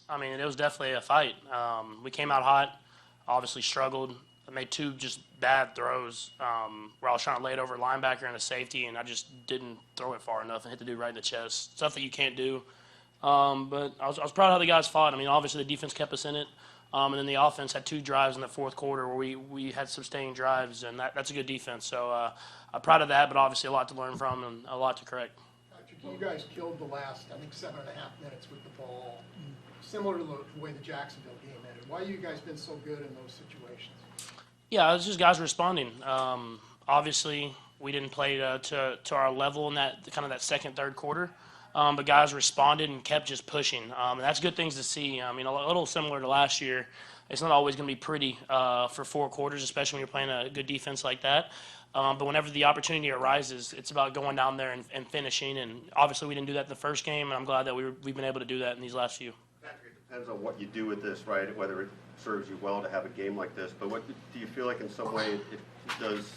I mean, it was definitely a fight. We came out hot, obviously struggled. I made two just bad throws where I was trying to lay it over a linebacker and a safety, and I just didn't throw it far enough and hit the dude right in the chest. Stuff that you can't do. But I was proud of how the guys fought. I mean, obviously the defense kept us in it. And then the offense had two drives in the fourth quarter where we had sustained drives, and that's a good defense. So I'm proud of that, but obviously a lot to learn from and a lot to correct. Patrick, you guys killed the last, I think, 7.5 minutes with the ball, similar to the way the Jacksonville game ended. Why have you guys been so good in those situations? Yeah, it's just guys responding. Obviously, we didn't play to our level in that kind of that second, third quarter. But guys responded and kept just pushing. And that's good things to see. I mean, a little similar to last year. It's not always going to be pretty for 4 quarters, especially when you're playing a good defense like that. But whenever the opportunity arises, it's about going down there and finishing. And obviously, we didn't do that in the first game, and I'm glad that we've been able to do that in these last few. Patrick, it depends on what you do with this, right? Whether it serves you well to have a game like this. But what do you feel like in some way it does?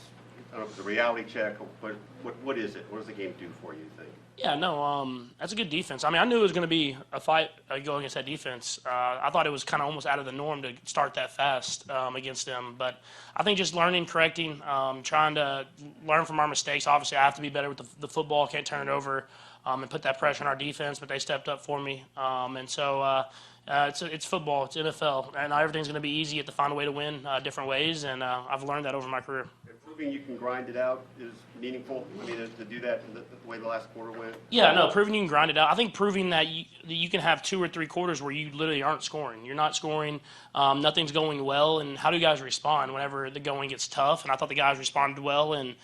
I don't know if it's a reality check, but what is it? What does the game do for you, you think? Yeah, no, that's a good defense. I mean, I knew it was going to be a fight going against that defense. I thought it was kind of almost out of the norm to start that fast against them. But I think just learning, correcting, trying to learn from our mistakes. Obviously, I have to be better with the football. Can't turn it over and put that pressure on our defense, but they stepped up for me. And so it's football. It's NFL. And not everything's going to be easy. You have to find a way to win different ways, and I've learned that over my career. Proving you can grind it out is meaningful. I mean, to do that the way the last quarter went. Yeah, no, proving you can grind it out. I think proving that you can have 2 or 3 quarters where you literally aren't scoring. You're not scoring. Nothing's going well. And how do guys respond whenever the going gets tough? And I thought the guys responded well, and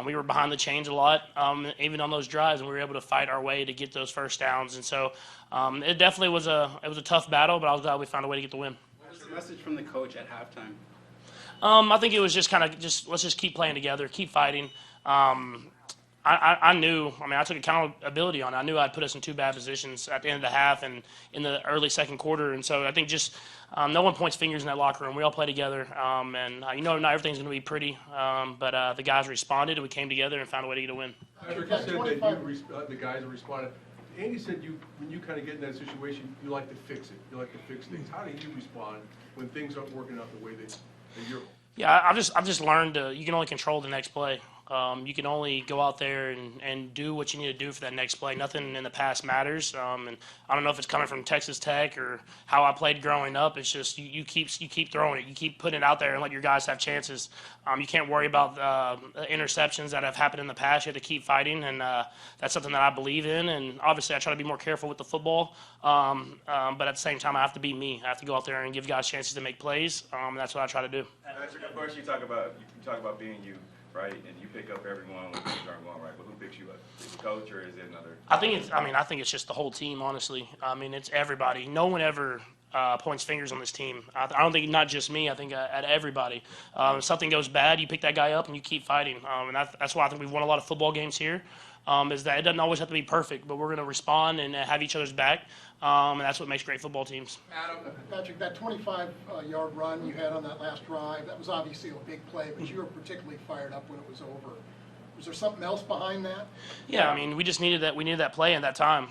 we were behind the chains a lot, even on those drives, and we were able to fight our way to get those first downs. And so it definitely was a tough battle, but I was glad we found a way to get the win. What was the message from the coach at halftime? I think it was just kind of let's just keep playing together, keep fighting. I knew, I mean, I took accountability on it. I knew I'd put us in 2 bad positions at the end of the half and in the early second quarter. And so I think just no one points fingers in that locker room. We all play together. And, not everything's going to be pretty. But the guys responded, and we came together and found a way to get a win. Patrick, you said that the guys responded. Andy said when you kind of get in that situation, you like to fix it. You like to fix things. How do you respond when things aren't working out the way that you're? Yeah, I've just learned you can only control the next play. You can only go out there and do what you need to do for that next play. Nothing in the past matters. And I don't know if it's coming from Texas Tech or how I played growing up. It's just you keep throwing it. You keep putting it out there and let your guys have chances. You can't worry about interceptions that have happened in the past. You have to keep fighting, and that's something that I believe in. And obviously, I try to be more careful with the football. But at the same time, I have to be me. I have to go out there and give guys chances to make plays. That's what I try to do. Patrick, of course, you talk about being you, right? And you pick up everyone when things aren't going right. But who picks you up? Is it the coach or is it another? I think it's just the whole team. Honestly, I mean, it's everybody. No one ever points fingers on this team. I don't think not just me. I think at everybody. If something goes bad, you pick that guy up and you keep fighting. And that's why I think we've won a lot of football games here. Is that it doesn't always have to be perfect, but we're going to respond and have each other's back. And that's what makes great football teams. Patrick, that 25-yard run you had on that last drive, that was obviously a big play, but you were particularly fired up when it was over. Was there something else behind that? Yeah, I mean, we just needed that. We needed that play at that time.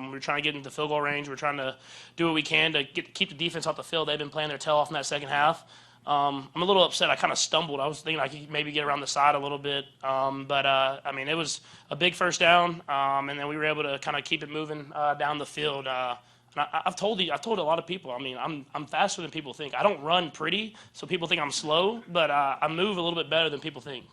We were trying to get into the field goal range. We were trying to do what we can to keep the defense off the field. They've been playing their tail off in that second half. I'm a little upset. I kind of stumbled. I was thinking I could maybe get around the side a little bit. But I mean, it was a big first down, and then we were able to kind of keep it moving down the field. And I've told a lot of people, I mean, I'm faster than people think. I don't run pretty, so people think I'm slow, but I move a little bit better than people think.